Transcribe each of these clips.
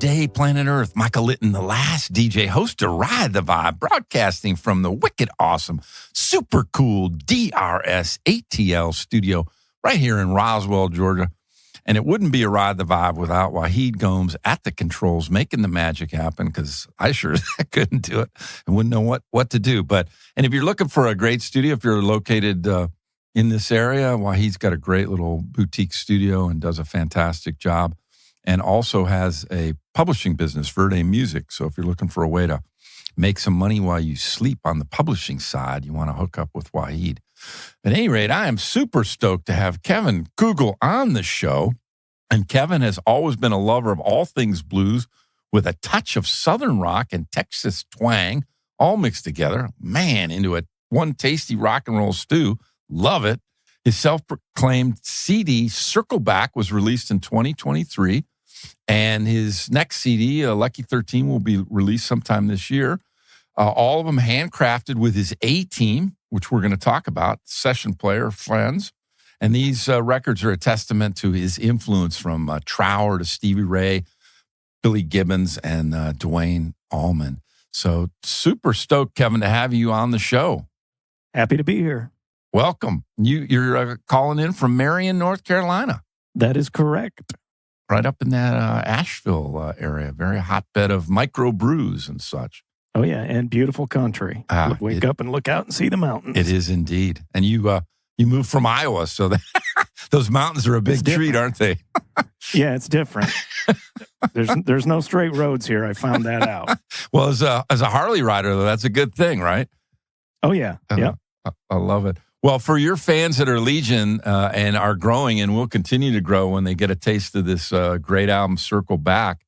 day, planet Earth. Michael Litten, the last DJ host to ride the vibe, broadcasting from the wicked awesome, super cool DRS ATL studio right here in Roswell, Georgia. And it wouldn't be a Ride the Vibe without Wahid Gomes at the controls, making the magic happen, because I sure couldn't do it and wouldn't know what to do. And if you're looking for a great studio, if you're located in this area, Wahid's got a great little boutique studio and does a fantastic job, and also has a publishing business, Verde Music. So if you're looking for a way to make some money while you sleep on the publishing side, you want to hook up with Wahid. At any rate, I am super stoked to have Kevin Kugel on the show. And Kevin has always been a lover of all things blues with a touch of Southern rock and Texas twang all mixed together. Man, into one tasty rock and roll stew. Love it. His self-proclaimed CD, Circle Back, was released in 2023. And his next CD, Lucky 13, will be released sometime this year. All of them handcrafted with his A-team, which we're going to talk about, session player friends. And these records are a testament to his influence from Trower to Stevie Ray, Billy Gibbons, and Dwayne Allman. So super stoked, Kevin, to have you on the show. Happy to be here. Welcome. You're calling in from Marion, North Carolina. That is correct. Right up in that Asheville area, very hotbed of microbrews and such. Oh, yeah, and beautiful country. Wake up and look out and see the mountains. It is indeed. And you moved from Iowa, so those mountains are a big treat, aren't they? Yeah, it's different. There's no straight roads here. I found that out. Well, as a Harley rider, though, that's a good thing, right? Oh, yeah. Yeah. I love it. Well, for your fans that are Legion and are growing and will continue to grow when they get a taste of this great album, Circle Back,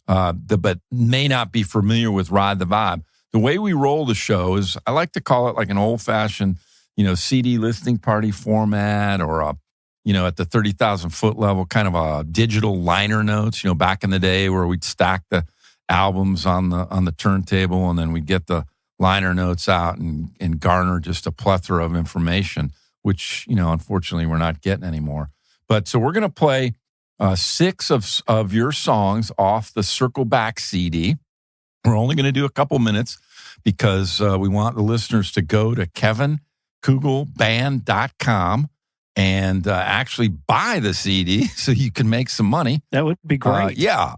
but may not be familiar with Ride the Vibe, the way we roll the show is, I like to call it like an old-fashioned, CD listening party format, or at the 30,000 foot level, kind of a digital liner notes, back in the day where we'd stack the albums on the turntable, and then we'd get the liner notes out and garner just a plethora of information, which, unfortunately we're not getting anymore. But so we're going to play 6 of your songs off the Circle Back CD. We're only going to do a couple minutes because we want the listeners to go to kevinkugelband.com and actually buy the CD so you can make some money. That would be great. Yeah.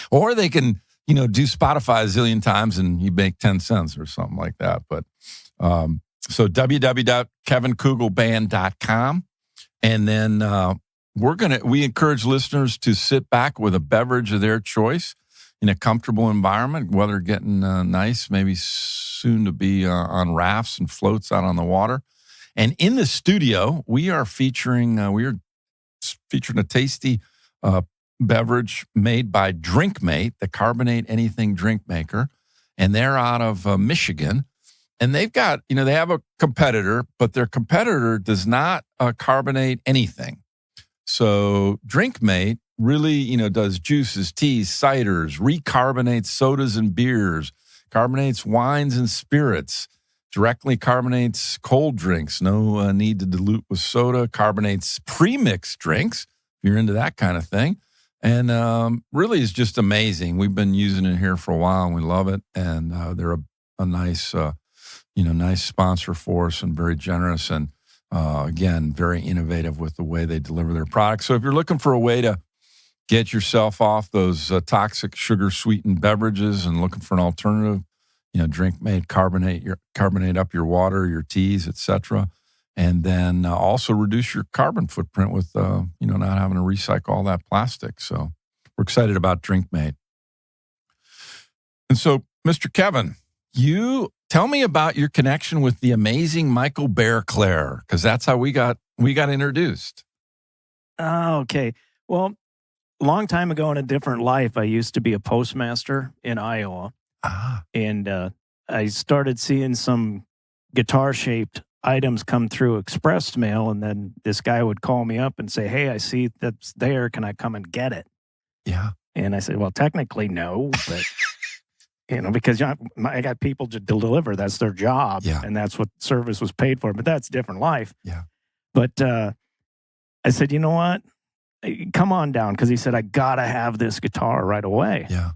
Or they can, do Spotify a zillion times and you make 10 cents or something like that. But so www.kevinkugelband.com. And then we encourage listeners to sit back with a beverage of their choice in a comfortable environment, weather getting nice, maybe soon to be on rafts and floats out on the water. And in the studio, we are featuring a tasty beverage made by DrinkMate, the Carbonate Anything drink maker. And they're out of Michigan. And they've got, they have a competitor, but their competitor does not carbonate anything. So DrinkMate really, does juices, teas, ciders, recarbonates sodas and beers, carbonates wines and spirits, directly carbonates cold drinks, no need to dilute with soda, carbonates pre-mixed drinks, if you're into that kind of thing. And really is just amazing. We've been using it here for a while and we love it. And they're a nice, nice sponsor for us and very generous. And again, very innovative with the way they deliver their products. So if you're looking for a way to get yourself off those toxic sugar-sweetened beverages and looking for an alternative, DrinkMate, carbonate up your water, your teas, etc., and then also reduce your carbon footprint with not having to recycle all that plastic. So we're excited about DrinkMate. And so, Mr. Kevin, you tell me about your connection with the amazing Michael Bearclair, because that's how we got introduced. Okay. Well, a long time ago in a different life, I used to be a postmaster in Iowa. And I started seeing some guitar-shaped items come through express mail, and then this guy would call me up and say, "Hey, I see that's there. Can I come and get it?" Yeah. And I said, "Well, technically, no, but because I got people to deliver. That's their job, and that's what service was paid for. But that's a different life." Yeah. But I said, "You know what? come on down, because he said, I got to have this guitar right away. Yeah.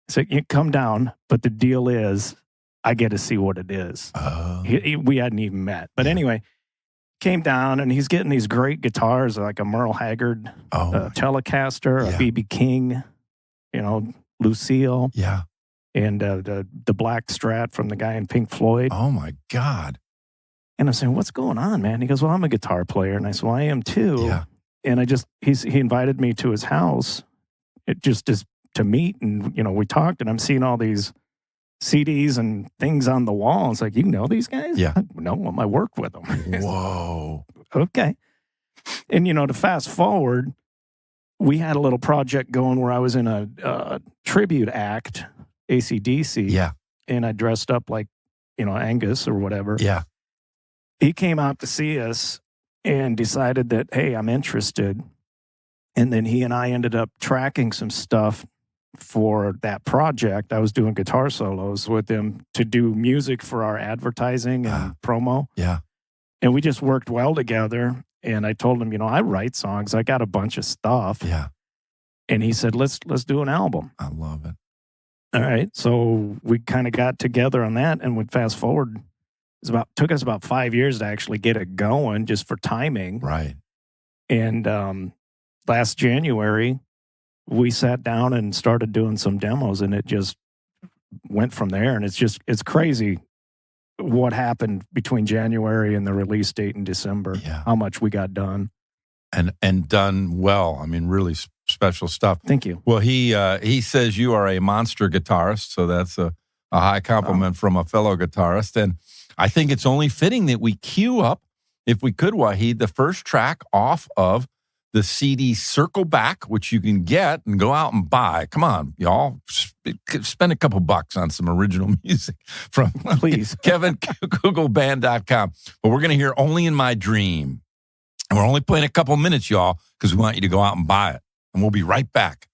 So you come down, but the deal is I get to see what it is. Oh. We hadn't even met. But anyway, came down, and he's getting these great guitars, like a Merle Haggard Telecaster, a B.B. King, Lucille. Yeah. And the black Strat from the guy in Pink Floyd. Oh, my God. And I'm saying, what's going on, man? He goes, well, I'm a guitar player. And I said, well, I am too. Yeah. And he invited me to his house. It just is to meet. And, we talked, and I'm seeing all these CDs and things on the wall. It's like, you know these guys? Yeah. No, I work with them. Whoa. Okay. And, to fast forward, we had a little project going where I was in a tribute act, AC/DC. Yeah. And I dressed up like, Angus or whatever. Yeah. He came out to see us and decided that, hey, I'm interested. And then he and I ended up tracking some stuff for that project. I was doing guitar solos with him to do music for our advertising and promo. Yeah. And we just worked well together. And I told him, I write songs. I got a bunch of stuff. Yeah. And he said, let's do an album. I love it. All right. So we kind of got together on that, and would fast forward. Took us about 5 years to actually get it going, just for timing. Right. And last January, we sat down and started doing some demos, and it just went from there. And it's crazy what happened between January and the release date in December. Yeah. How much we got done. And done well. I mean, really special stuff. Thank you. Well, he says you are a monster guitarist, so that's a high compliment from a fellow guitarist. And I think it's only fitting that we cue up, if we could, Wahid, the first track off of the CD Circle Back, which you can get and go out and buy. Come on, y'all. Spend a couple bucks on some original music from Please. KevinKugelBand.com. But we're going to hear Only in My Dream. And we're only playing a couple minutes, y'all, because we want you to go out and buy it. And we'll be right back.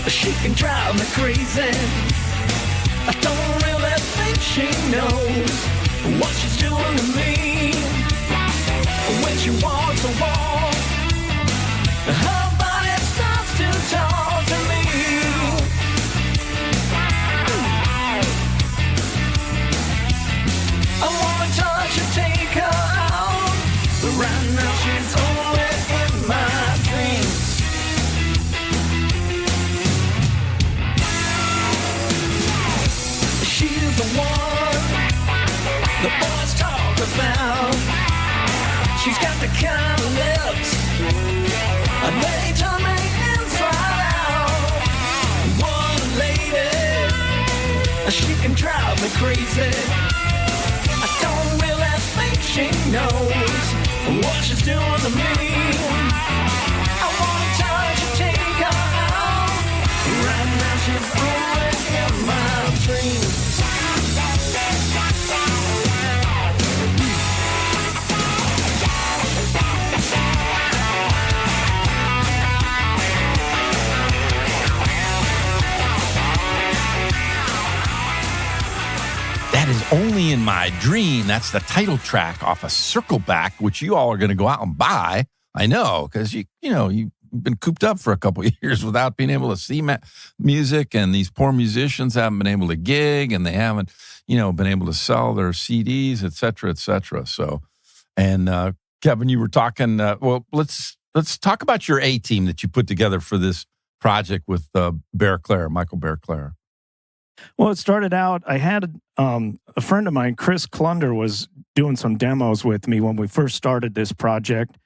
She can drive me crazy. I don't really think she knows what she's doing to me. When she walks a walk, her body starts to talk to me. I wanna touch her, take her out, but right now she's only in my dreams. She's the one the boys talk about. She's got the kind of lips they turn me inside out. What a lady, she can drive me crazy. I don't really think she knows what she's doing to me. I wanna touch her, take her out. Right now she's only in my dreams. That is Only in My Dream. That's the title track off of Circle Back, which you all are going to go out and buy. I know, because you've been cooped up for a couple of years without being able to see music, and these poor musicians haven't been able to gig, and they haven't, been able to sell their CDs, et cetera, et cetera. So, and Kevin, you were talking. Well, let's talk about your A team that you put together for this project with Michael Bearclair. Well, it started out, I had a friend of mine, Chris Klunder, was doing some demos with me when we first started this project.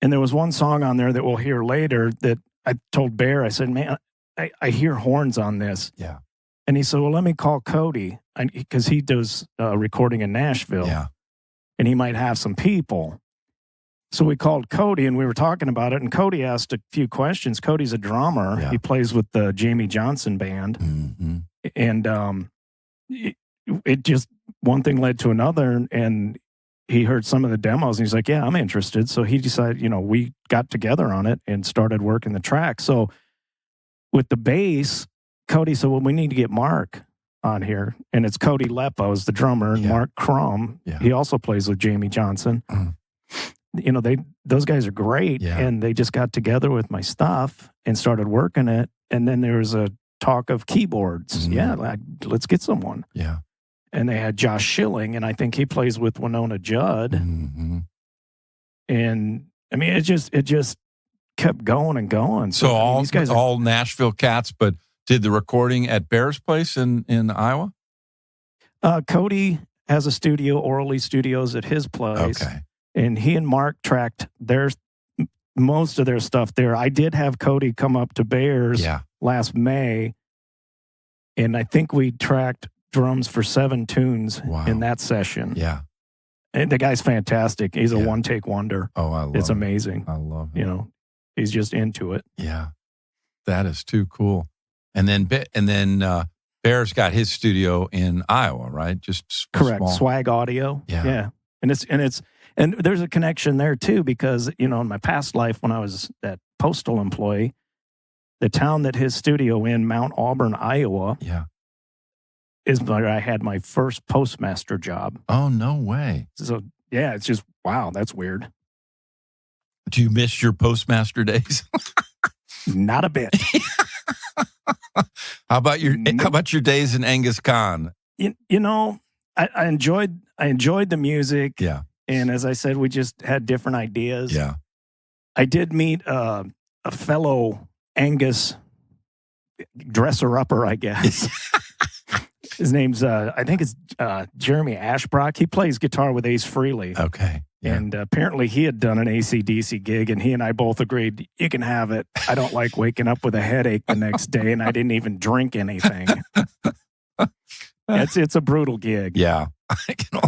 And there was one song on there that we'll hear later that I told Bear, I said, man, I hear horns on this. Yeah. And he said, well, let me call Cody, because he does recording in Nashville. Yeah. And he might have some people. So we called Cody and we were talking about it. And Cody asked a few questions. Cody's a drummer. Yeah. He plays with the Jamie Johnson band. Mm-hmm. And it just, one thing led to another. And he heard some of the demos and he's like, yeah, I'm interested. So he decided, we got together on it and started working the track. So with the bass, Cody said, well, we need to get Mark on here. And it's Cody Leppo is the drummer, and Mark Crum. Yeah. He also plays with Jamie Johnson. Those guys are great. Yeah. And they just got together with my stuff and started working it. And then there was a talk of keyboards. Mm-hmm. Yeah, let's get someone. Yeah. And they had Josh Schilling, and I think he plays with Winona Judd. Mm-hmm. And I mean, it just kept going and going. So all these guys all Nashville cats, but did the recording at Bear's place in Iowa? Cody has a studio, Orally Studios, at his place. Okay. And he and Mark tracked most of their stuff there. I did have Cody come up to Bear's last May, and I think we tracked drums for 7 tunes in that session. Yeah. And the guy's fantastic. He's a one-take wonder. Oh, I love it. It's amazing. I love it. He's just into it. Yeah. That is too cool. And then Bear's got his studio in Iowa, right? Just correct. Small. Swag Audio. Yeah. And there's a connection there too, because in my past life when I was that postal employee, the town that his studio in, Mount Auburn, Iowa, is where I had my first postmaster job. Oh, no way. So yeah, it's just wow, that's weird. Do you miss your postmaster days? Not a bit. How about your days in Angus Khan? I enjoyed the music. Yeah. And as I said, we just had different ideas. Yeah. I did meet a fellow Angus dresser-upper, I guess. His name's, I think it's Jeremy Ashbrock. He plays guitar with Ace Frehley. Okay. Yeah. And apparently he had done an AC/DC gig, and he and I both agreed, you can have it. I don't like waking up with a headache the next day, and I didn't even drink anything. It's a brutal gig. Yeah. I can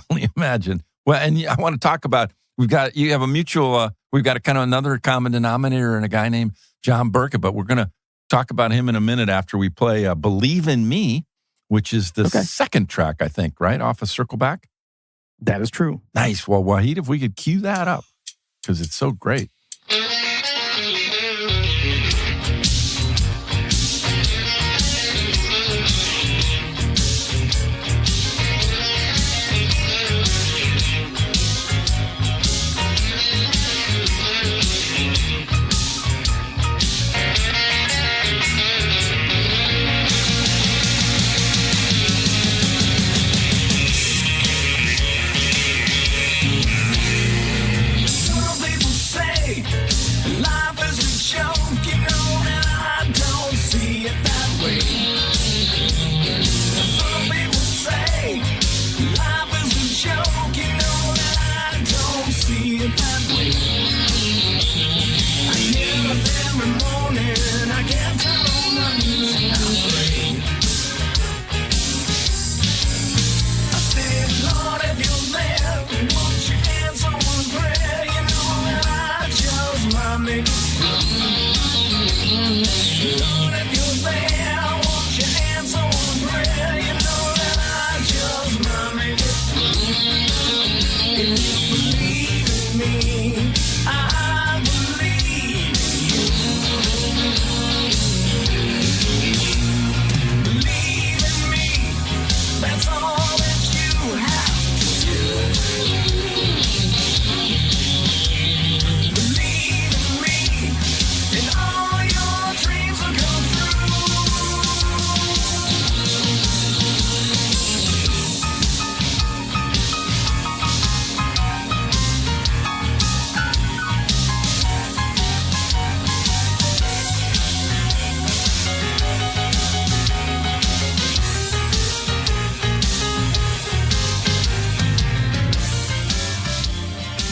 only imagine. Well, and I want to talk about, we've got a kind of another common denominator and a guy named John Burkett, but we're going to talk about him in a minute after we play Believe in Me, which is the second track, I think, right? Off of Circleback? That is true. Nice. Well, Wahid, if we could cue that up, because it's so great.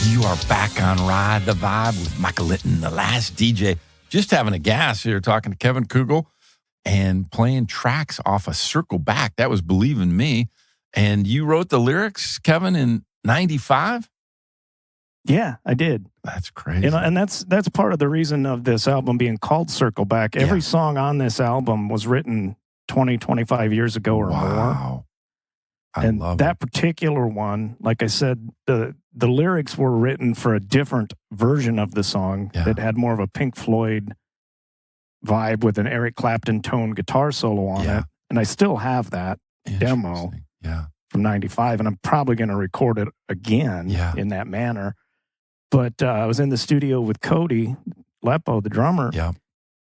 You are back on Ride the Vibe with Michael Litten, the last DJ. Just having a gas here talking to Kevin Kugel. and playing tracks off a Circle Back. That was Believe in Me. And you wrote the lyrics, Kevin, in 95? Yeah, I did. That's crazy. You know, and that's part of the reason of this album being called Circle Back. Every song on this album was written 20, 25 years ago or more. Wow. I love that it. particular one, like I said, the lyrics were written for a different version of the song that had more of a Pink Floyd vibe with an Eric Clapton tone guitar solo on it. And I still have that demo from 95, and I'm probably going to record it again in that manner. But I was in the studio with Cody Leppo, the drummer,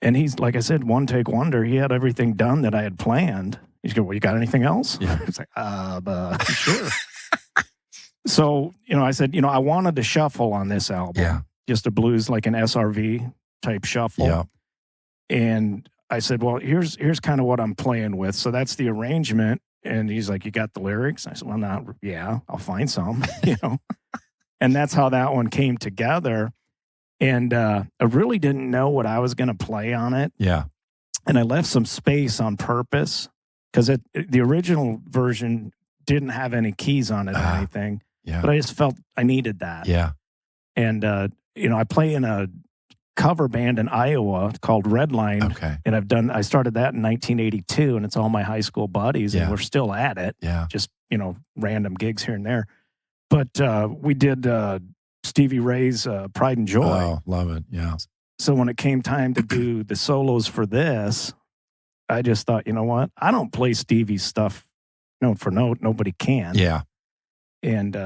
and he's, like I said, one take wonder. He had everything done that I had planned. He's going, well, you got anything else? Yeah. It's like, sure. So, I said, I wanted to shuffle on this album. Yeah. Just a blues, like an SRV type shuffle. Yeah. And I said, well, here's kind of what I'm playing with. So that's the arrangement. And he's like, you got the lyrics? I said, well, I'll find some, And that's how that one came together. And I really didn't know what I was going to play on it. Yeah. And I left some space on purpose because the original version didn't have any keys on it or anything. Yeah. But I just felt I needed that. Yeah. And, I play in a cover band in Iowa called Redline. Okay. And I started that in 1982, and it's all my high school buddies, and we're still at it. Yeah. Just, random gigs here and there. But we did Stevie Ray's Pride and Joy. Oh, love it. Yeah. So when it came time to do the solos for this, I just thought, you know what? I don't play Stevie's stuff note for note. Nobody can. Yeah. And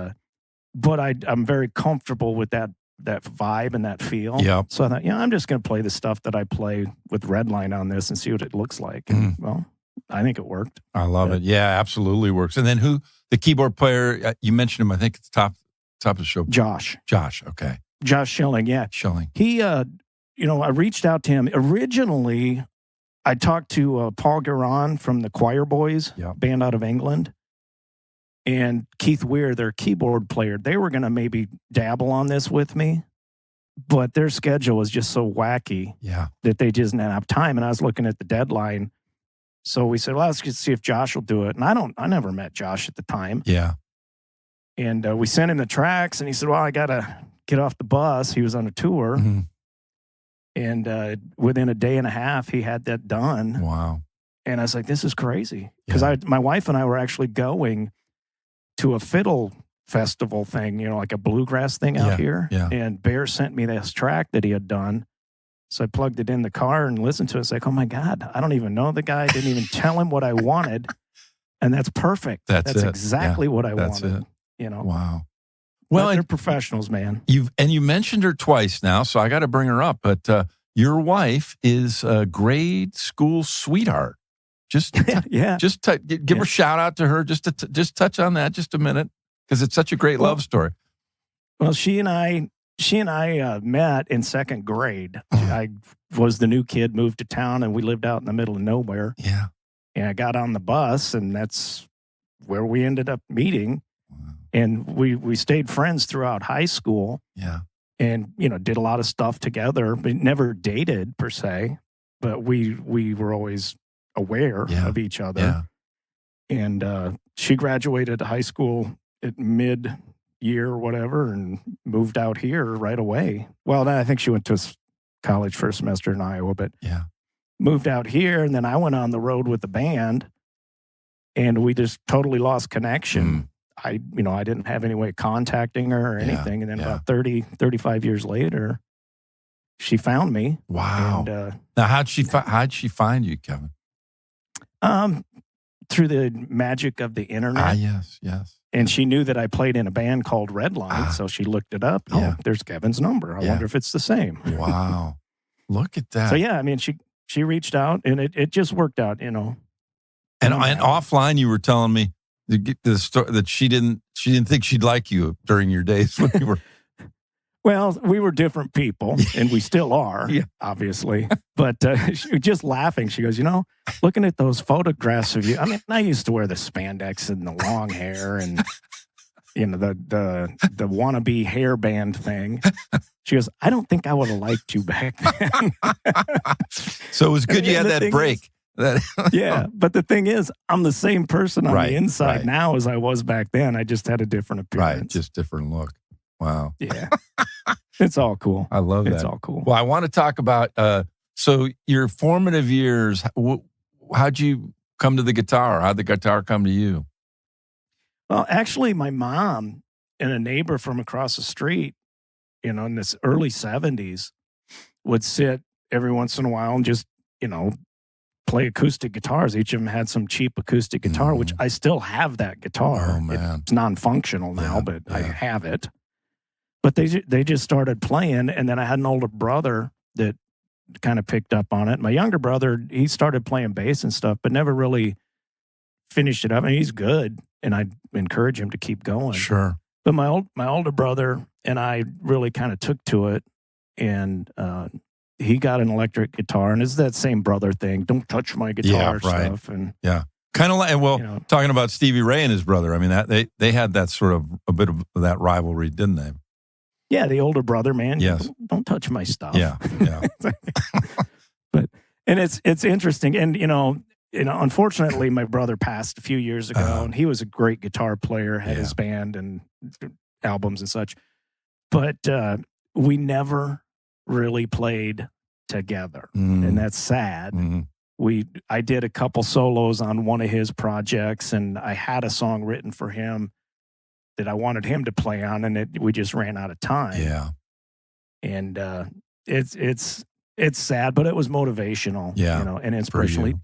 but I'm very comfortable with that vibe and that feel. Yeah. So I thought, I'm just going to play the stuff that I play with Redline on this and see what it looks like. And, well, I think it worked. I love it. Yeah, absolutely works. And then the keyboard player, you mentioned him, I think at the top of the show. Josh. Okay. Josh Schilling, yeah. Schilling. He, I reached out to him. Originally, I talked to Paul Guerin from the Choir Boys band out of England, and Keith Weir, their keyboard player. They were going to maybe dabble on this with me, but their schedule was just so wacky that they just didn't have time. And I was looking at the deadline. So we said, well, let's just see if Josh will do it. And I never met Josh at the time. Yeah. And we sent him the tracks, and he said, well, I got to get off the bus. He was on a tour. Mm-hmm. And within a day and a half, he had that done. Wow. And I was like, this is crazy. Because my wife and I were actually going to a fiddle festival thing, like a bluegrass thing out here. Yeah. And Bear sent me this track that he had done. So I plugged it in the car and listened to it. It's like, oh my God, I don't even know the guy. I didn't even tell him what I wanted. And that's perfect. That's exactly what I wanted. Wow. Well, they're professionals, man. You mentioned her twice now, so I got to bring her up. But your wife is a grade school sweetheart. Just give a shout out to her. Just touch on that just a minute, because it's such a great love story. Well, she and I met in second grade. I was the new kid, moved to town, and we lived out in the middle of nowhere. Yeah. And I got on the bus, and that's where we ended up meeting. Wow. And we stayed friends throughout high school. Yeah. And, did a lot of stuff together, but never dated per se. But we were always aware of each other. Yeah. And she graduated high school at mid-year or whatever and moved out here right away. Well, then I think she went to college for a semester in Iowa, but moved out here. And then I went on the road with the band, and we just totally lost connection. I didn't have any way of contacting her or anything. And then about 35 years later, she found me. Wow. And, now, how'd she find you, Kevin? Through the magic of the internet. Yes. And she knew that I played in a band called Redline, so she looked it up. Oh, there's Kevin's number. I wonder if it's the same. Wow. Look at that. So, I mean, she reached out, and it just worked out, And offline, you were telling me the story that she didn't think she'd like you during your days when you were. Well, we were different people, and we still are, obviously. But she was just laughing. She goes, looking at those photographs of you. I mean, I used to wear the spandex and the long hair and, the wannabe hairband thing. She goes, I don't think I would have liked you back then. So it was good you had that break. Yeah, but the thing is, I'm the same person on Right, the inside right. now as I was back then. I just had a different appearance. Right, just different look. Wow. Yeah. It's all cool. I love that. It's all cool. Well, I want to talk about, so your formative years, how'd you come to the guitar? How'd the guitar come to you? Well, actually, my mom and a neighbor from across the street, in this early 70s, would sit every once in a while and just, play acoustic guitars. Each of them had some cheap acoustic guitar, which I still have that guitar. Oh, man. It's non-functional now, Yeah, but yeah. I have it. But they just started playing, and then I had an older brother that kind of picked up on it. My younger brother, he started playing bass and stuff, but never really finished it up. I mean, he's good, and I encourage him to keep going. Sure. But my older brother and I really kind of took to it, and he got an electric guitar, and it's that same brother thing. Don't touch my guitar stuff. And yeah. Kind of like, talking about Stevie Ray and his brother, I mean, that they had that sort of a bit of that rivalry, didn't they? Yeah, the older brother, man. Yes. Don't touch my stuff. Yeah, yeah. And it's interesting, and unfortunately, my brother passed a few years ago, and he was a great guitar player, had his band and albums and such, but we never really played together, and that's sad. I did a couple solos on one of his projects, and I had a song written for him that I wanted him to play on, and we just ran out of time. Yeah. And it's sad, but it was motivational, and inspirational.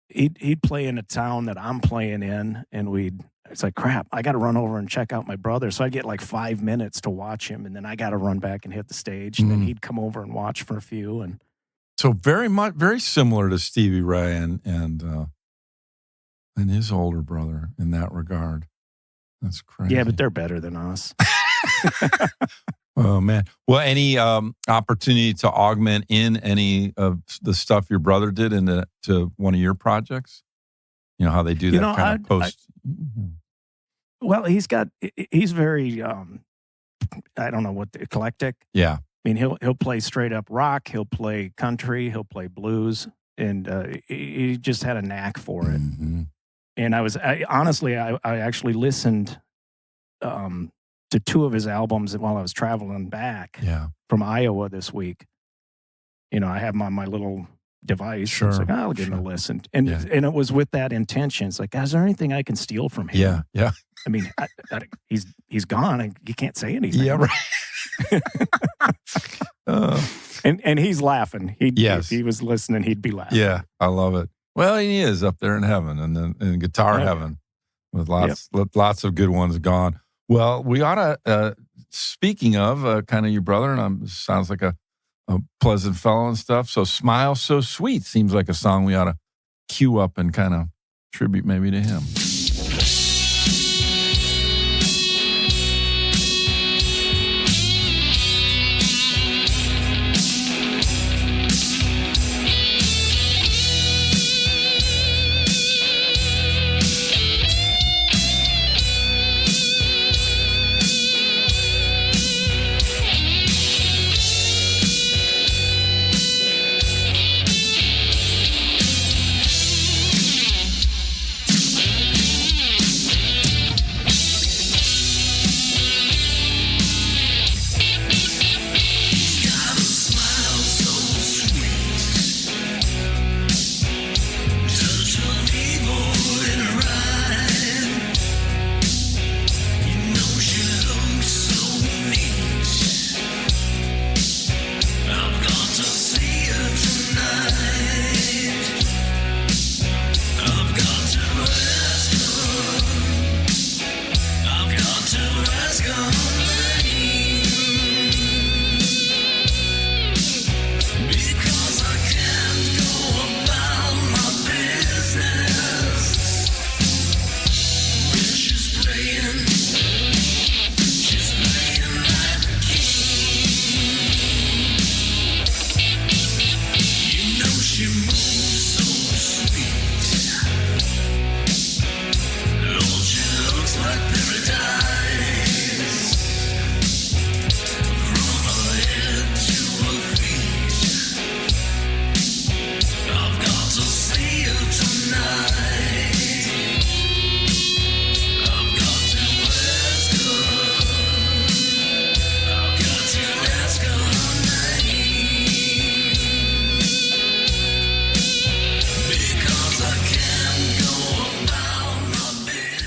He'd play in a town that I'm playing in, and it's like, crap, I got to run over and check out my brother. So I'd get like 5 minutes to watch him, and then I got to run back and hit the stage, and then he'd come over and watch for a few. And so very similar to Stevie Ray and his older brother in that regard. That's crazy. Yeah, but they're better than us. Oh, man. Well, any opportunity to augment in any of the stuff your brother did to one of your projects? You know how they do that kind of post. Well, he's very, I don't know eclectic. Yeah. I mean, he'll play straight up rock. He'll play country. He'll play blues. And he just had a knack for it. Mm-hmm. And I actually listened to two of his albums while I was traveling back from Iowa this week. I have them on my little device. Sure. It's like, I'll give him a listen. And it was with that intention. It's like, is there anything I can steal from him? Yeah, yeah. I mean, he's gone. You can't say anything. Yeah, right. And he's laughing. Yes. If he was listening, he'd be laughing. Yeah, I love it. Well, he is up there in heaven, and then in guitar heaven, with lots of good ones gone. Well, we ought to. Speaking of kind of your brother, and sounds like a pleasant fellow and stuff. So, "Smile So Sweet" seems like a song we ought to cue up and kind of tribute maybe to him.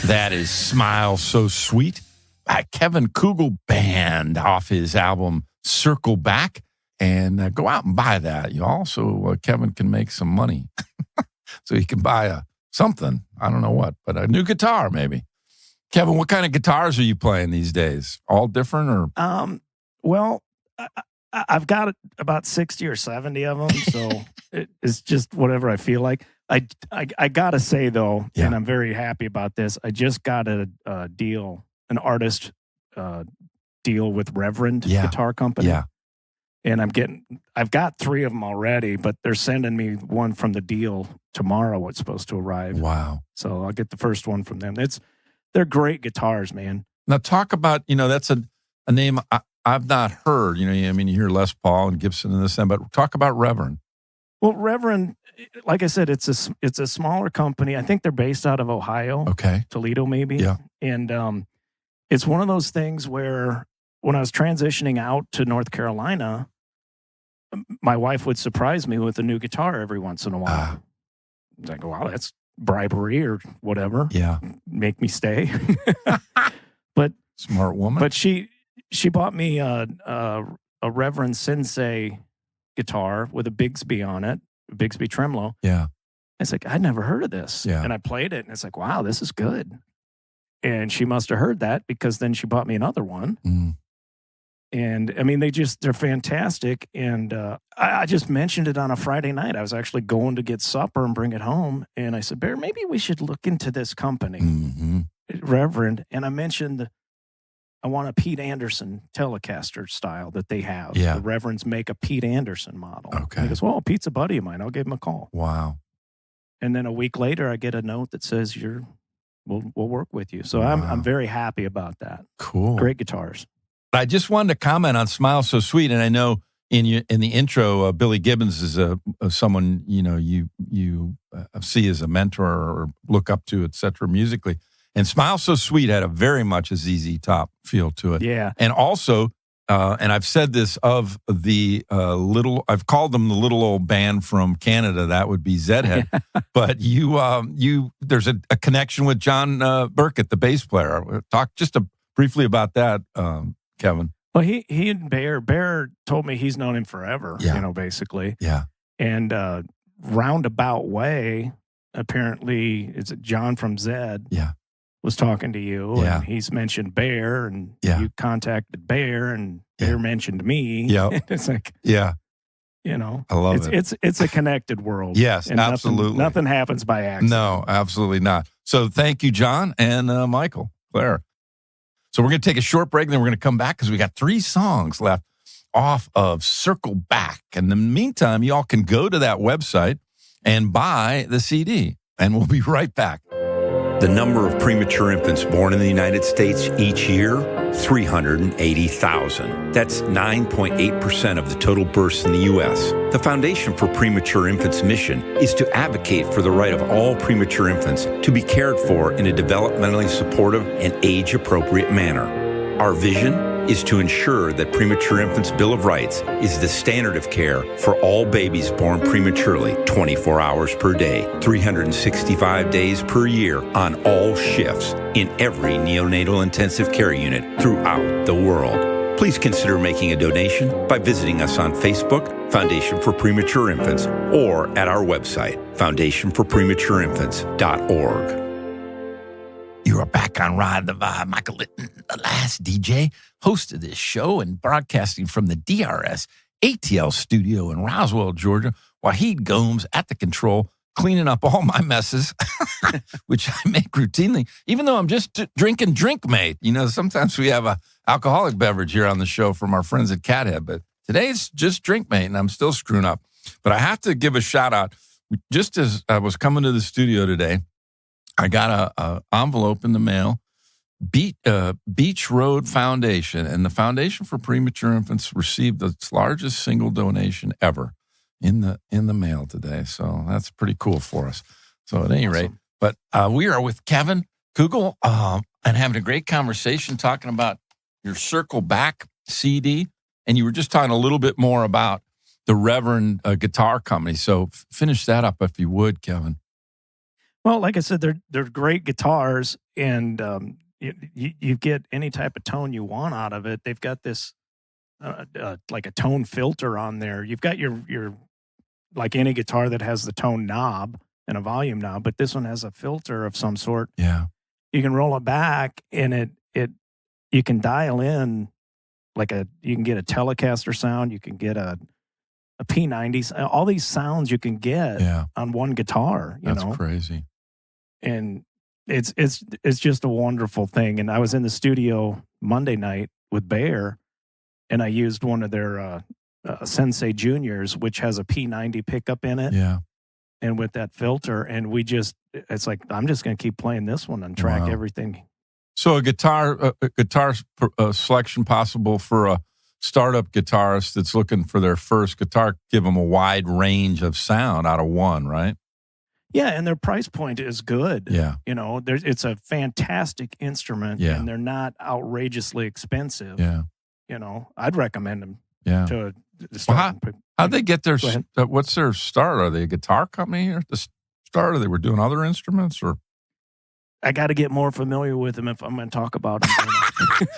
That is Smile So Sweet by Kevin Kugel Band off his album Circle Back. And go out and buy that. You also, Kevin can make some money. So he can buy something. I don't know what, but a new guitar maybe. Kevin, what kind of guitars are you playing these days? All different or? Well, I've got about 60 or 70 of them. So it's just whatever I feel like. I got to say, though, and I'm very happy about this, I just got a deal, an artist deal with Reverend Guitar Company. Yeah. And I've got 3 of them already, but they're sending me one from the deal tomorrow. It's supposed to arrive. Wow. So I'll get the first one from them. They're great guitars, man. Now talk about, that's a name I've not heard. You hear Les Paul and Gibson and this and but talk about Reverend. Well, Reverend, like I said, it's a smaller company. I think they're based out of Ohio. Okay. Toledo, maybe. Yeah. And it's one of those things where when I was transitioning out to North Carolina, my wife would surprise me with a new guitar every once in a while. I go, wow, that's bribery or whatever. Yeah. Make me stay. But smart woman. But she bought me a Reverend Sensei guitar with a Bigsby on it, a Bigsby tremolo. Yeah. It's like, I'd never heard of this. Yeah. And I played it, and it's like, wow, this is good. And she must have heard that because then she bought me another one. Mm. And I mean, they're fantastic. And I just mentioned it on a Friday night. I was actually going to get supper and bring it home. And I said, Bear, maybe we should look into this company, Reverend. And I mentioned I want a Pete Anderson Telecaster style that they have. Yeah. The Reverends make a Pete Anderson model. Okay. And he goes, well, Pete's a buddy of mine. I'll give him a call. Wow. And then a week later, I get a note that says, we'll work with you. So I'm very happy about that. Cool. Great guitars. I just wanted to comment on Smile So Sweet, and I know in the intro, Billy Gibbons is someone you see as a mentor or look up to, etc. musically. And Smile So Sweet had a very much a ZZ Top feel to it. Yeah. And also, and I've said this of the I've called them the little old band from Canada. That would be Zedhead. But there's a connection with John Burkett, the bass player. Talk just briefly about that, Kevin. Well, he and Bear told me he's known him forever, basically. Yeah. And roundabout way, apparently, it's John from Zed. Yeah. Was talking to you, and he's mentioned Bear, and you contacted Bear, and Bear mentioned me. Yeah. It's like, I love it. It's a connected world. Yes, and absolutely. Nothing happens by accident. No, absolutely not. So thank you, John and Michael, Claire. So we're going to take a short break, and then we're going to come back because we got 3 songs left off of Circle Back. And in the meantime, y'all can go to that website and buy the CD, and we'll be right back. The number of premature infants born in the United States each year, 380,000. That's 9.8% of the total births in the U.S. The Foundation for Premature Infants' mission is to advocate for the right of all premature infants to be cared for in a developmentally supportive and age-appropriate manner. Our vision is to ensure that Premature Infants' Bill of Rights is the standard of care for all babies born prematurely, 24 hours per day, 365 days per year, on all shifts, in every neonatal intensive care unit throughout the world. Please consider making a donation by visiting us on Facebook, Foundation for Premature Infants, or at our website, foundationforprematureinfants.org. You are back on Ride the Vibe. Michael Litten, the last DJ, host of this show and broadcasting from the DRS ATL studio in Roswell, Georgia. Wahid Gomes at the control, cleaning up all my messes, which I make routinely, even though I'm just drinking Drinkmate. Sometimes we have a alcoholic beverage here on the show from our friends at Cathead, but today it's just Drinkmate, and I'm still screwing up. But I have to give a shout out. Just as I was coming to the studio today, I got a envelope in the mail, Beach Road Foundation, and the Foundation for Premature Infants received its largest single donation ever in the mail today. So that's pretty cool for us. So at any rate, but we are with Kevin Kugel and having a great conversation talking about your Circle Back CD, and you were just talking a little bit more about the Reverend Guitar Company. So finish that up if you would, Kevin. Well, like I said, they're great guitars, and you get any type of tone you want out of it. They've got this like a tone filter on there. You've got your like any guitar that has the tone knob and a volume knob, but this one has a filter of some sort. Yeah. You can roll it back, and you can dial in you can get a Telecaster sound, you can get a P90, all these sounds you can get on one guitar. That's crazy. And it's just a wonderful thing. And I was in the studio Monday night with Bear, and I used one of their Sensei Juniors, which has a P90 pickup in it. Yeah. And with that filter, and it's like, I'm just going to keep playing this one and track everything. So a guitar selection possible for a startup guitarist that's looking for their first guitar, give them a wide range of sound out of one, right? Yeah, and their price point is good. Yeah. It's a fantastic instrument, and they're not outrageously expensive. Yeah. I'd recommend them to start. Well, how'd they get their, what's their start? Are they a guitar company at the start, or they were doing other instruments, or? I got to get more familiar with them if I'm going to talk about them.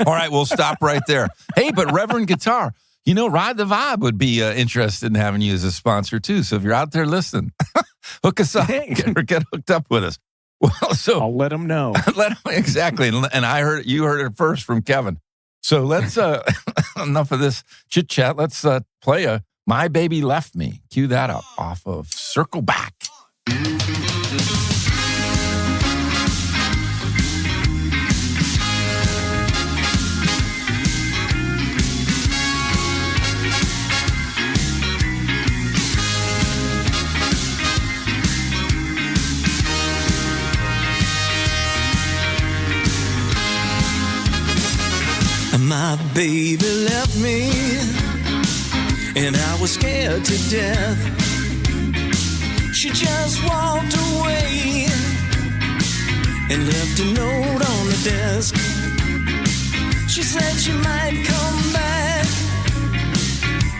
All right, we'll stop right there. Hey, but Reverend Guitar, Ride the Vibe would be interested in having you as a sponsor too. So if you're out there listening, hook us up, get hooked up with us. Well, so I'll let them know. Exactly. And you heard it first from Kevin. So let's enough of this chit chat. Let's play a "My Baby Left Me." Cue that up off of Circle Back. My baby left me, and I was scared to death. She just walked away and left a note on the desk. She said she might come back,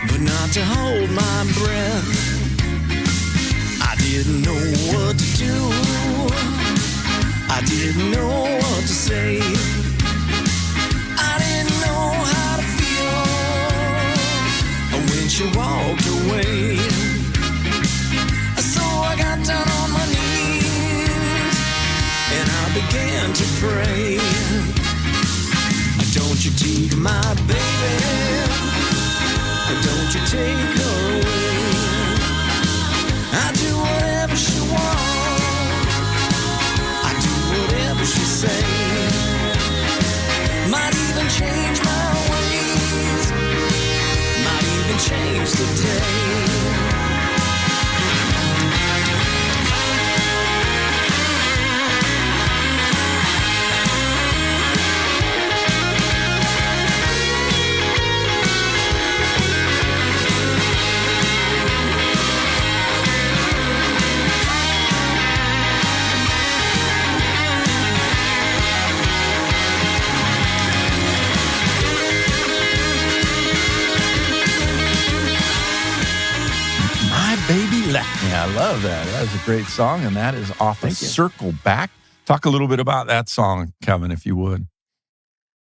but not to hold my breath. I didn't know what to do, I didn't know what to say. She walked away, so I got down on my knees and I began to pray. Don't you take my baby, don't you take her away. I do whatever she wants, I do whatever she say. Might even change my ways, change today. Baby Left Me. I love that. That is a great song, and that is off of Circle Back. Talk a little bit about that song, Kevin, if you would.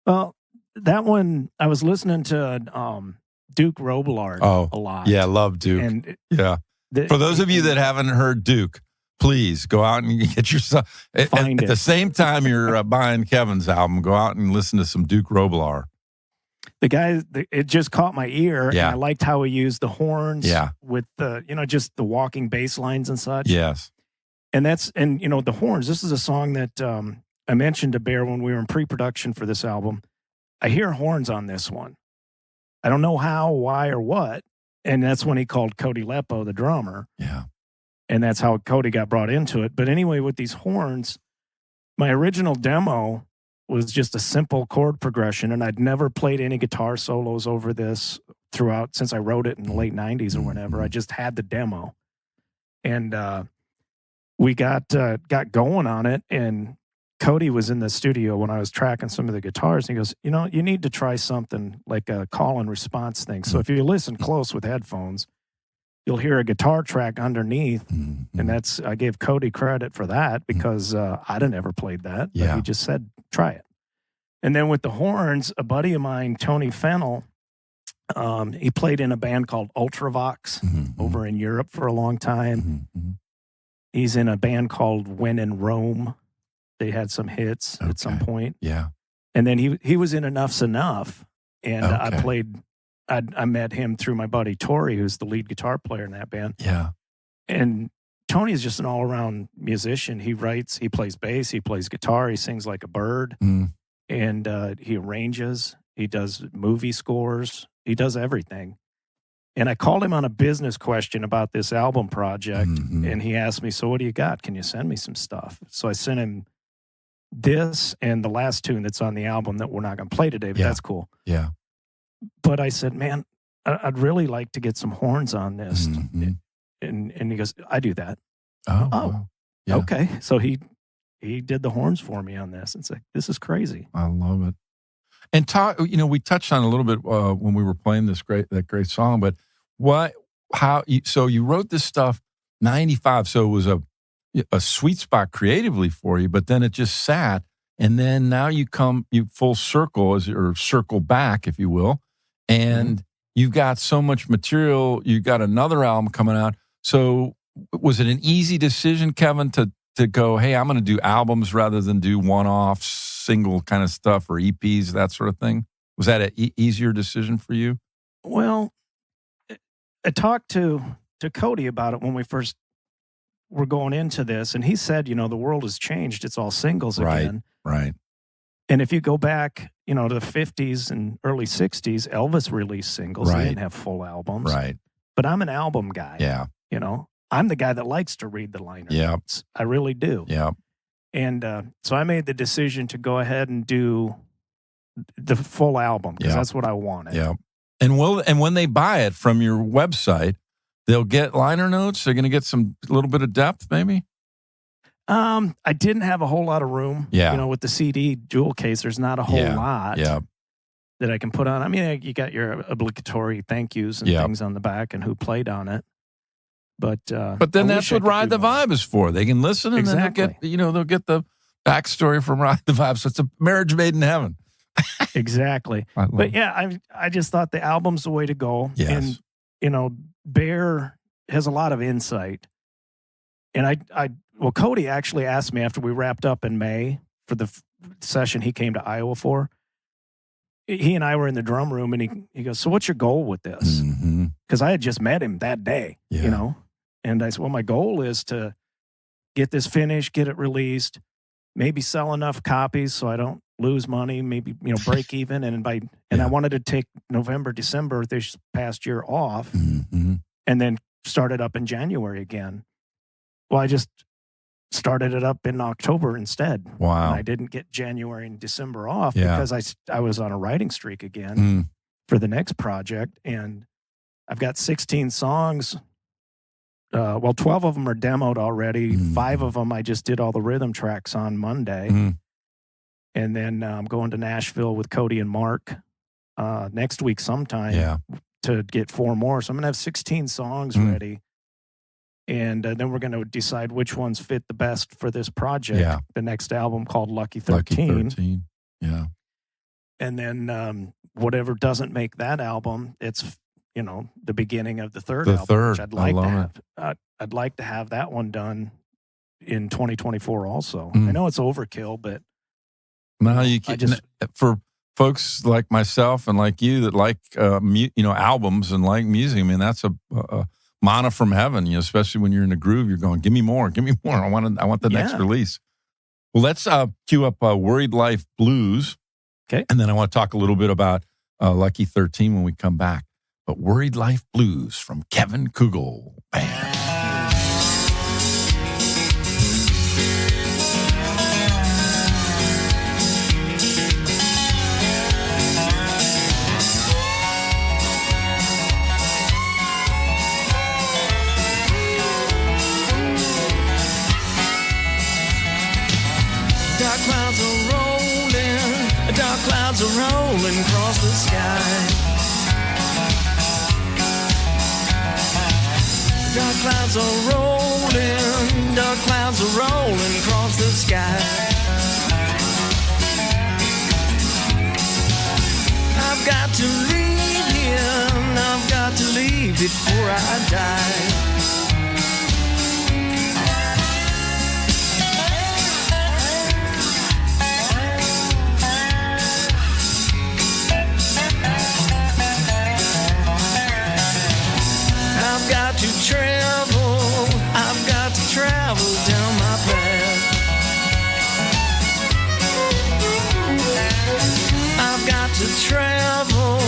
Well, that one, I was listening to Duke Robillard a lot. Yeah, love Duke. And for those of you that haven't heard Duke, please go out and get yourself. At the same time you're buying Kevin's album, go out and listen to some Duke Robillard. The guy, it just caught my ear, and I liked how he used the horns with the, just the walking bass lines and such. Yes. And the horns, this is a song that I mentioned to Bear when we were in pre-production for this album. I hear horns on this one. I don't know how, why, or what. And that's when he called Cody Leppo, the drummer. Yeah. And that's how Cody got brought into it. But anyway, with these horns, my original demo was just a simple chord progression, and I'd never played any guitar solos over this throughout since I wrote it in the late 90s or whenever. I just had the demo. And we got going on it, and Cody was in the studio when I was tracking some of the guitars, and he goes, you need to try something like a call and response thing. So if you listen close with headphones, you'll hear a guitar track underneath, and I gave Cody credit for that because I'd have never played that. But he just said, try it. And then with the horns, a buddy of mine, Tony Fennell, he played in a band called Ultravox over in Europe for a long time. He's in a band called When in Rome. They had some hits at some point. Yeah. And then he was in Enough's Enough, and I met him through my buddy Tori, who's the lead guitar player in that band. Yeah. And Tony is just an all-around musician. He writes, he plays bass, he plays guitar, he sings like a bird, and he arranges, he does movie scores, he does everything. And I called him on a business question about this album project, and he asked me, so what do you got? Can you send me some stuff? So I sent him this and the last tune that's on the album that we're not going to play today, but that's cool. Yeah. But I said, man, I'd really like to get some horns on this. And he goes, I do that. Oh, wow. Yeah. Okay. So he did the horns for me on this. It's like, this is crazy. I love it. And talk, we touched on a little bit when we were playing that great song, but so you wrote this stuff 95. So it was a sweet spot creatively for you, but then it just sat. And then now you full circle or circle back, if you will. And you've got so much material. You got another album coming out. So was it an easy decision, Kevin, to go, hey, I'm going to do albums rather than do one-off single kind of stuff or EPs, that sort of thing? Was that an easier decision for you? Well, I talked to Cody about it when we first were going into this, and he said, the world has changed. It's all singles again. Right. And if you go back, to the 50s and early 60s, Elvis released singles. They didn't have full albums. Right. But I'm an album guy. Yeah. I'm the guy that likes to read the liner notes. I really do. Yeah. And so I made the decision to go ahead and do the full album because that's what I wanted. Yeah. And when they buy it from your website, they'll get liner notes. They're going to get a little bit of depth, maybe. I didn't have a whole lot of room. Yeah. With the CD jewel case, there's not a whole lot that I can put on. I mean, you got your obligatory thank yous and things on the back and who played on it. But then that's what Ride the Vibe is for. They can listen and then they'll get the backstory from Ride the Vibe. So it's a marriage made in heaven. Exactly. But I just thought the album's the way to go. Yes. And Bear has a lot of insight. And Cody actually asked me after we wrapped up in May for the session he came to Iowa for. He and I were in the drum room, and he goes, so what's your goal with this? Because I had just met him that day, And I said, well, my goal is to get this finished, get it released, maybe sell enough copies so I don't lose money, maybe, break even. And I wanted to take November, December this past year off and then start it up in January again. Well, I just started it up in October instead. Wow. And I didn't get January and December off because I was on a writing streak again for the next project. And I've got 16 songs. 12 of them are demoed already. 5 of them I just did all the rhythm tracks on Monday. And then I'm going to Nashville with Cody and Mark next week sometime to get 4 more. So I'm going to have 16 songs ready. And then we're going to decide which ones fit the best for this project. Yeah. The next album called Lucky 13. Lucky 13. Yeah. And then whatever doesn't make that album, it's the beginning of the third album. Which I'd like to have. I'd like to have that one done in 2024 also. I know it's overkill, but no, you can for folks like myself and like you that like albums and like music. I mean, that's a manna from heaven. Especially when you're in the groove, you're going, give me more. I want the next release. Well, let's cue up Worried Life Blues. Okay, and then I want to talk a little bit about Lucky 13 when we come back. But Worried Life Blues from Kevin Kugel Band. Dark clouds are rolling across the sky. Dark clouds are rolling, dark clouds are rolling across the sky. I've got to leave here, I've got to leave before I die. I've got to travel, I've got to travel down my path. I've got to travel,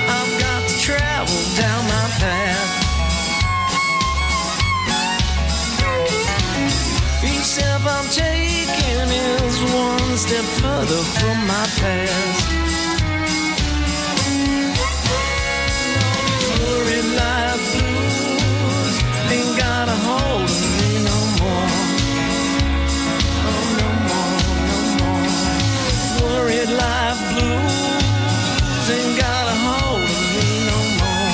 I've got to travel down my path. Each step I'm taking is one step further from my past. Worried life blues ain't got a hold of me no more. Oh, no more, no more. Worried life blues ain't got a hold of me no more.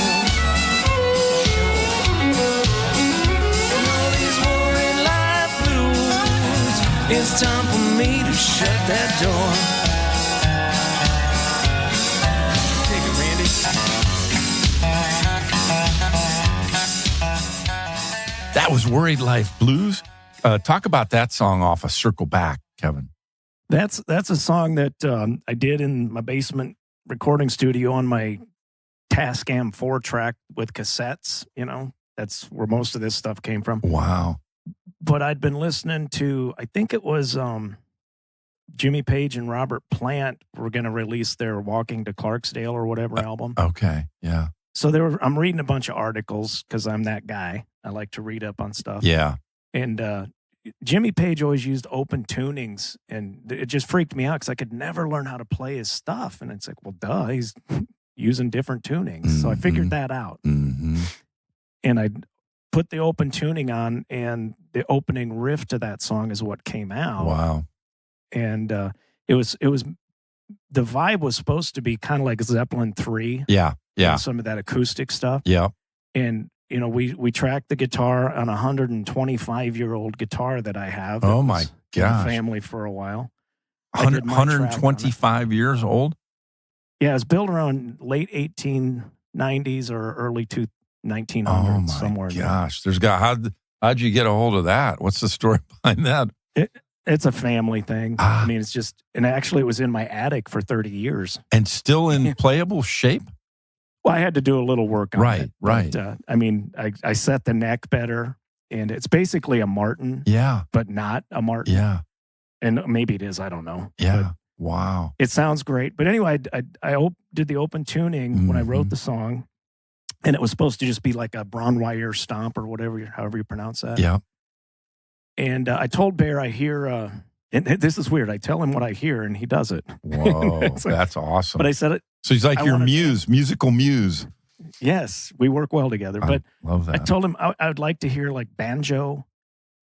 All these worried life blues, it's time for me to shut that door. Take it, Randy. That was Worried Life Blues. Talk about that song off of Circle Back, Kevin. That's a song that I did in my basement recording studio on my Tascam 4-track with cassettes. You know, that's where most of this stuff came from. Wow. But I'd been listening to, I think it was Jimmy Page and Robert Plant were going to release their Walking to Clarksdale or whatever album. Okay, yeah. So I'm reading a bunch of articles because I'm that guy. I like to read up on stuff. Yeah. And Jimmy Page always used open tunings, and it just freaked me out because I could never learn how to play his stuff. And it's like, well, duh, he's using different tunings. Mm-hmm. So I figured that out. Mm-hmm. And I put the open tuning on, and the opening riff to that song is what came out. Wow. And it was the vibe was supposed to be kind of like Zeppelin 3. Yeah. Yeah. Some of that acoustic stuff. Yeah. And, you know, we tracked the guitar on a 125-year-old guitar that I have. Oh, my gosh. Family for a while. 125 years old? Yeah, it was built around late 1890s or early 1900s. Oh, my somewhere gosh. How'd you get a hold of that? What's the story behind that? It's a family thing. I mean, it's just, and actually it was in my attic for 30 years. And still in playable shape? Well, I had to do a little work on it. Right. But, I mean, I set the neck better, and it's basically a Martin. Yeah. But not a Martin. Yeah. And maybe it is. I don't know. Yeah. But wow. It sounds great. But anyway, I did the open tuning when I wrote the song, and it was supposed to just be like a Braunweier stomp or whatever, however you pronounce that. Yeah. And I told Bear I hear, and this is weird, I tell him what I hear, and he does it. Whoa, that's awesome. But I said it. So he's like your musical muse. Yes, we work well together. But love that. I told him I would like to hear like banjo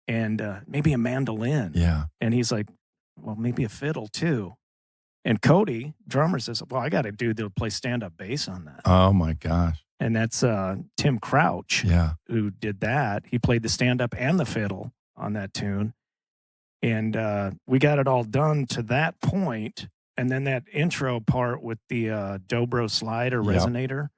and maybe a mandolin. Yeah. And he's like, well, maybe a fiddle too. And Cody, drummer, says, well, I got a dude that'll play stand-up bass on that. Oh, my gosh. And that's Tim Crouch, who did that. He played the stand-up and the fiddle on that tune. And we got it all done to that point. And then that intro part with the dobro slide or resonator.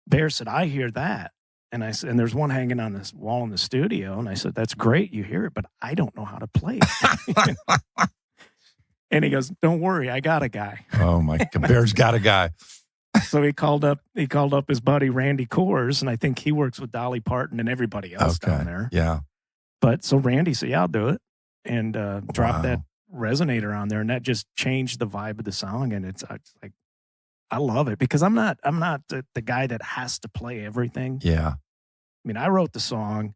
Bear said, I hear that. And I said, and there's one hanging on this wall in the studio. And I said, that's great. You hear it, but I don't know how to play it. And he goes, don't worry, I got a guy. Oh my, Bear's got a guy. So he called up his buddy Randy Coors, and I think he works with Dolly Parton and everybody else down there. Yeah. But so Randy said, yeah, I'll do it. And dropped that resonator on there, and that just changed the vibe of the song. And it's like, I love it because I'm not the guy that has to play everything. Yeah. I mean, I wrote the song.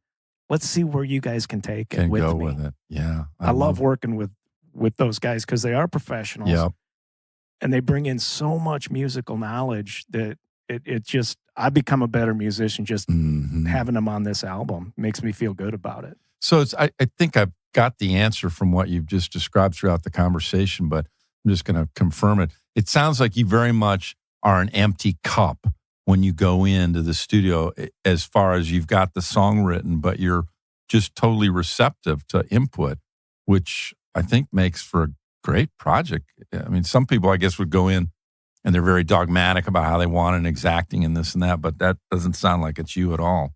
Let's see where you guys can take it with me. With it. Yeah. I love working with those guys because they are professionals. Yep. And they bring in so much musical knowledge that it just, I become a better musician just having them on this album. Makes me feel good about it. So I think I've got the answer from what you've just described throughout the conversation, but I'm just going to confirm it. It sounds like you very much are an empty cup when you go into the studio, as far as you've got the song written, but you're just totally receptive to input, which I think makes for a great project. I mean, some people, I guess, would go in and they're very dogmatic about how they want it and exacting and this and that, but that doesn't sound like it's you at all.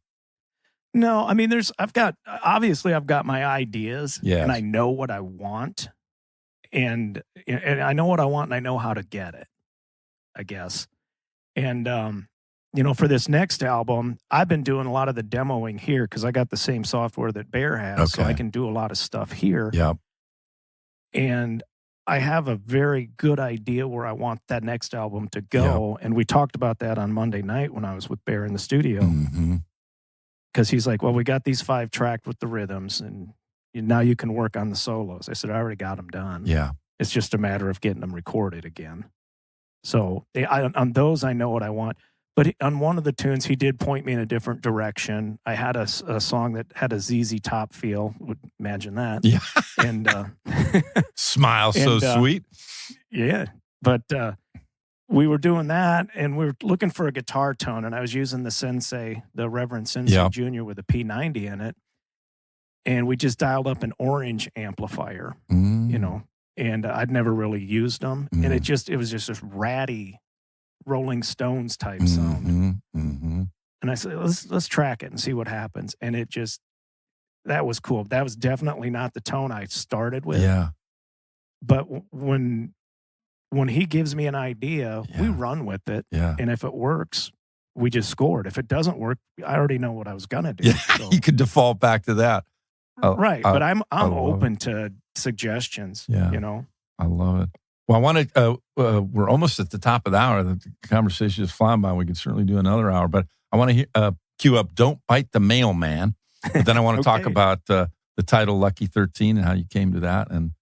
No, I mean, I've got my ideas, Yes. and I know what I want, and I know what I want, and I know how to get it, I guess. And, for this next album, I've been doing a lot of the demoing here because I got the same software that Bear has, so I can do a lot of stuff here. Yep. And I have a very good idea where I want that next album to go. And we talked about that on Monday night when I was with Bear in the studio. Mm-hmm. Because he's like, well, we got these 5 tracked with the rhythms, and now you can work on the solos. I said, I already got them done. Yeah. It's just a matter of getting them recorded again. So on those, I know what I want. But on one of the tunes, he did point me in a different direction. I had a song that had a ZZ Top feel. Would imagine that. Yeah. And Smile so sweet. Yeah. But we were doing that, and we were looking for a guitar tone, and I was using the Reverend Sensei Jr. with a P90 in it. And we just dialed up an orange amplifier, and I'd never really used them. And it was just this ratty Rolling Stones type sound. Mm-hmm. And I said, let's track it and see what happens. And that was cool. That was definitely not the tone I started with. Yeah. But when he gives me an idea, we run with it. Yeah. And if it works, we just scored. If it doesn't work, I already know what I was going to do. Yeah. So. You could default back to that. Right. But I'm open to suggestions. Yeah. I love it. Well, I want to, we're almost at the top of the hour. The conversation is flying by. We can certainly do another hour, but I want to cue up Don't Bite the Mailman. But then I want to talk about the title Lucky 13 and how you came to that and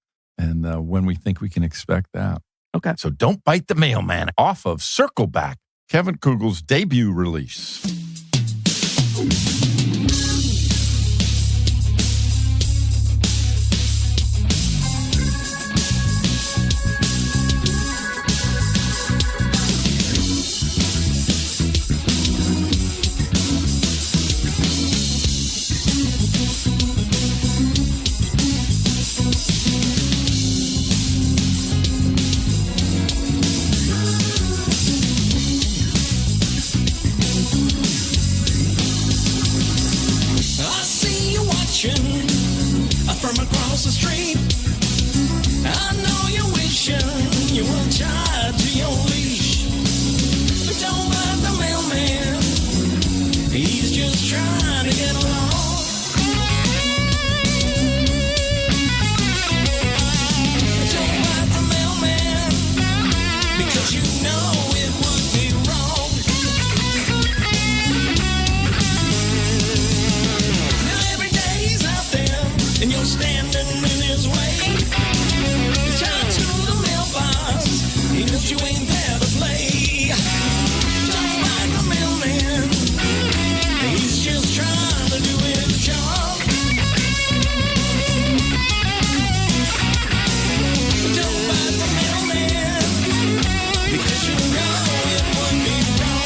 when we think we can expect that. Okay. So Don't Bite the Mailman off of Circle Back, Kevin Kugel's debut release. From across the street, I know you're wishing you were tied to your leash. But don't bite the mailman, he's just trying to get along. Don't bite the mailman, because you know it would be wrong. Now every day he's out there, and you're standing in his way. He's tied to the mailbox. He knows you ain't there to play. Don't bite the mailman. He's just trying to do his job. Don't bite the mailman, because you know it would be wrong.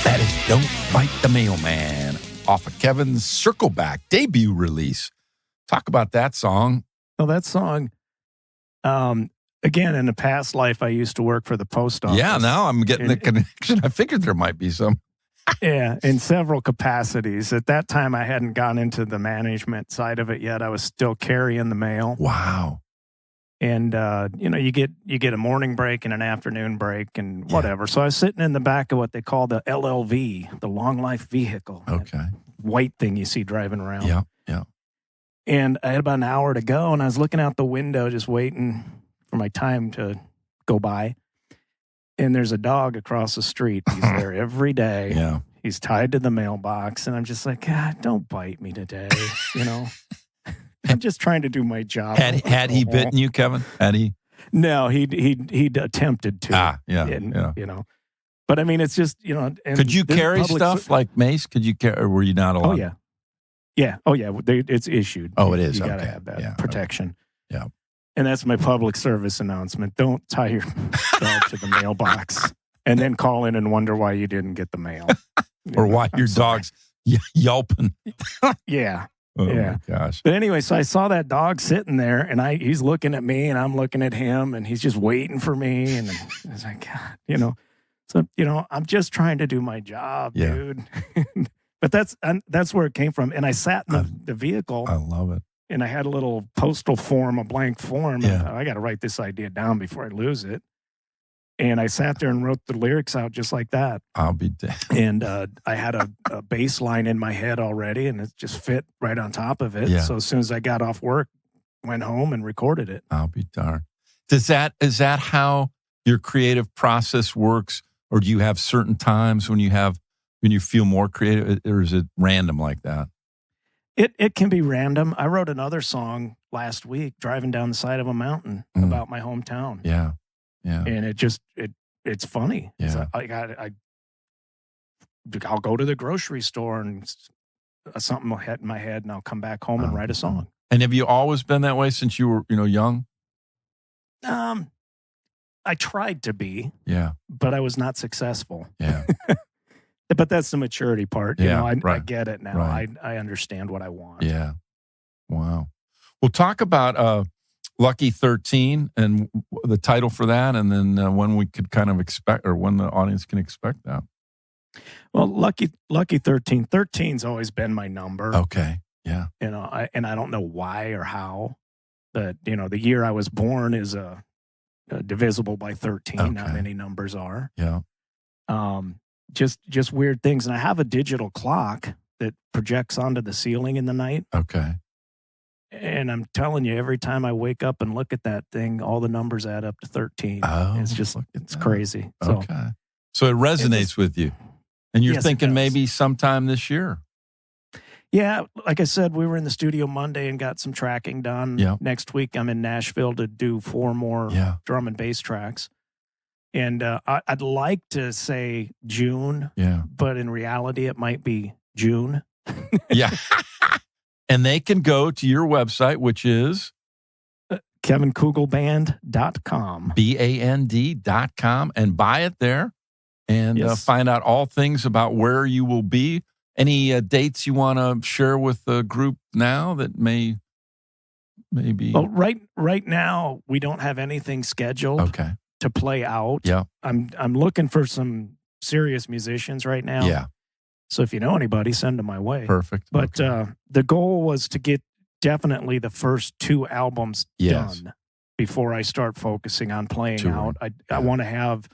That is Don't Bite the Mailman off of Kevin's Circle Back debut release. Talk about that song. Well, that song, again, in a past life, I used to work for the post office. Yeah, now I'm getting the connection. I figured there might be some. Yeah, in several capacities. At that time, I hadn't gone into the management side of it yet. I was still carrying the mail. Wow. And, you get a morning break and an afternoon break and whatever. So I was sitting in the back of what they call the LLV, the long life vehicle. Okay. White thing you see driving around. Yeah. And I had about an hour to go, and I was looking out the window just waiting for my time to go by. And there's a dog across the street. He's there every day. Yeah. He's tied to the mailbox. And I'm just like, God, don't bite me today. You know, I'm just trying to do my job. Had he bitten you, Kevin? Had he? No, he'd attempted to. Yeah. And, Yeah. You know, but I mean, it's just, you know. And Could you this carry public stuff like mace? Could you carry, or were you not allowed? Oh, yeah. Yeah. Oh, yeah. It's issued. Oh, it is. You got to Okay. have that Yeah. protection. Yeah. And that's my public service announcement. Don't tie your dog to the mailbox and then call in and wonder why you didn't get the mail. Or why I'm your sorry. dog's yelping. Yeah. Oh, Yeah. my gosh. But anyway, so I saw that dog sitting there and he's looking at me and I'm looking at him and he's just waiting for me. And I was like, God, you know, so, you know, I'm just trying to do my job, Yeah. dude. But that's where it came from. And I sat in the vehicle. I love it. And I had a little postal form, a blank form. Yeah. And I got to write this idea down before I lose it. And I sat there and wrote the lyrics out just like that. I'll be dead. And I had a bass line in my head already, and it just fit right on top of it. Yeah. So as soon as I got off work, went home and recorded it. I'll be darned. Is that how your creative process works, or do you have certain times when you feel more creative, or is it random like that? It can be random. I wrote another song last week, driving down the side of a mountain about my hometown. Yeah, yeah. And it's funny. Yeah. I'll go to the grocery store and something will hit in my head, and I'll come back home and write a song. And have you always been that way since you were young? I tried to be, Yeah, but I was not successful. yeah. But that's the maturity part. You Yeah, know, I right. get it now. Right. I understand what I want. Yeah. Wow. Well, talk about Lucky 13 and the title for that, and then when we could kind of expect, or when the audience can expect that. Well, Lucky 13. 13's always been my number. Okay. Yeah. You know, I don't know why or how, but you know, the year I was born is divisible by 13. Okay. Not many numbers are. Yeah. Just weird things. And I have a digital clock that projects onto the ceiling in the night. Okay. And I'm telling you, every time I wake up and look at that thing, all the numbers add up to 13. Oh, It's crazy. Okay. So it resonates with you. And you're Yes, it thinking does. maybe sometime this year. Yeah, like I said, we were in the studio Monday and got some tracking done. Yeah. Next week, I'm in Nashville to do 4 more Yeah. drum and bass tracks. And I'd like to say June, Yeah. but in reality, it might be June. Yeah. And they can go to your website, which is KevinKugelBand.com. BAND.com, and buy it there and Yes. find out all things about where you will be. Any dates you want to share with the group now that maybe? Well, right now, we don't have anything scheduled Okay. to play out. Yeah. I'm looking for some serious musicians right now. Yeah. So if you know anybody, send them my way. Perfect. But Okay. the goal was to get definitely the first 2 albums Yes. done before I start focusing on playing Touring. out. I Yeah. want to have,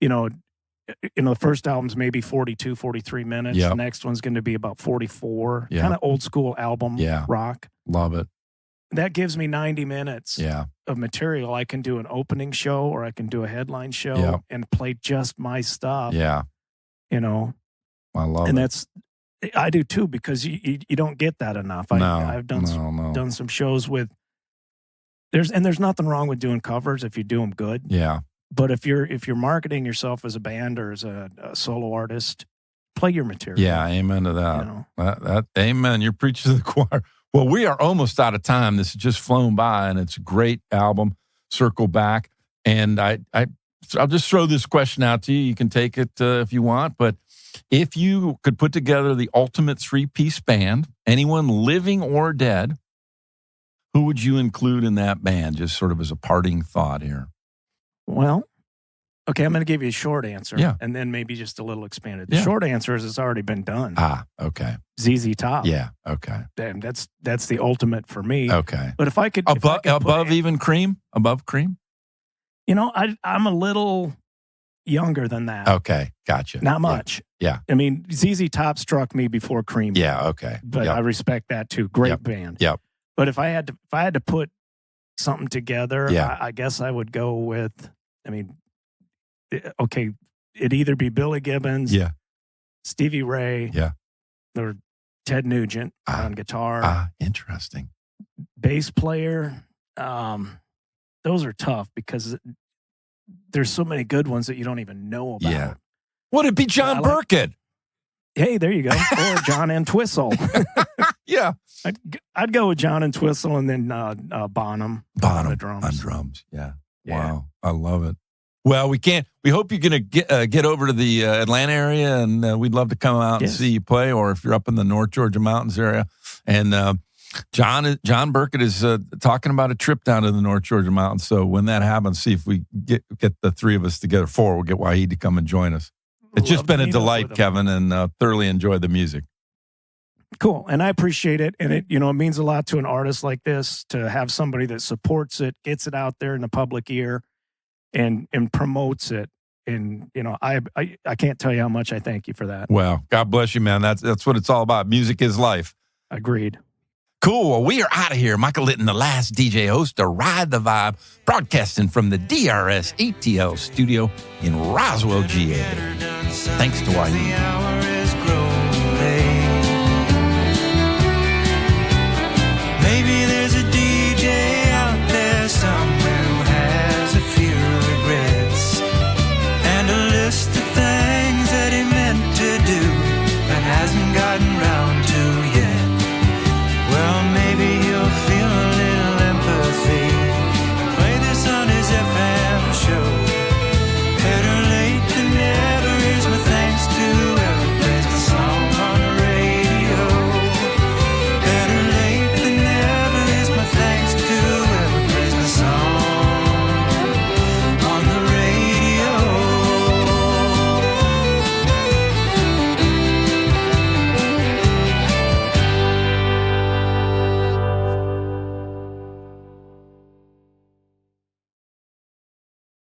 the first album's maybe 42, 43 minutes. Yep. The next one's going to be about 44. Yeah. Kind of old school album Yeah. rock. Love it. That gives me 90 minutes Yeah. of material. I can do an opening show or I can do a headline show Yep. and play just my stuff. Yeah. You know, I love and it. I do too, because you don't get that enough. I've done done some shows with there's nothing wrong with doing covers if you do them good. Yeah. But if you're marketing yourself as a band or as a solo artist, play your material. Yeah. Amen to that. You know? That amen. You're preaching to the choir. Well, we are almost out of time. This has just flown by, and it's a great album. Circle Back. And I'll just throw this question out to you. You can take it if you want. But if you could put together the ultimate 3-piece band, anyone living or dead, who would you include in that band? Just sort of as a parting thought here. Well, okay, I'm going to give you a short answer. Yeah. And then maybe just a little expanded. The Yeah. short answer is it's already been done. Okay. ZZ Top. Yeah. Okay. And that's the ultimate for me. Okay. But if I could put Above even Cream? Above Cream? I'm a little younger than that. Okay. Gotcha. Not much. Yeah. I mean, ZZ Top struck me before Cream. Yeah. Okay. But Yep. I respect that too. Great Yep. band. Yep. But if I had to put something together, Yeah. I guess I would go with, okay, it'd either be Billy Gibbons, Yeah. Stevie Ray, Yeah. or Ted Nugent on guitar. Interesting. Bass player, those are tough because there's so many good ones that you don't even know about. Yeah. Would it be John Burkett? Hey, there you go. Or John Entwistle. Yeah. I'd go with John Entwistle and then Bonham on the drums. On drums. Yeah. Wow. I love it. Well, we hope you're going to get over to the Atlanta area, and we'd love to come out and see you play, or if you're up in the North Georgia Mountains area. And John Burkett is talking about a trip down to the North Georgia Mountains. So when that happens, see if we get the three of us together. We'll get Wahid to come and join us. It's just been a delight, Kevin, and thoroughly enjoyed the music. Cool. And I appreciate it. And it means a lot to an artist like this to have somebody that supports it, gets it out there in the public ear, and promotes it. And, I can't tell you how much I thank you for that. Well, God bless you, man. That's what it's all about. Music is life. Agreed. Cool. Well, we are out of here. Michael Litten, the last DJ host to Ride the Vibe, broadcasting from the DRS ATL studio in Roswell, GA. Thanks to Wahid.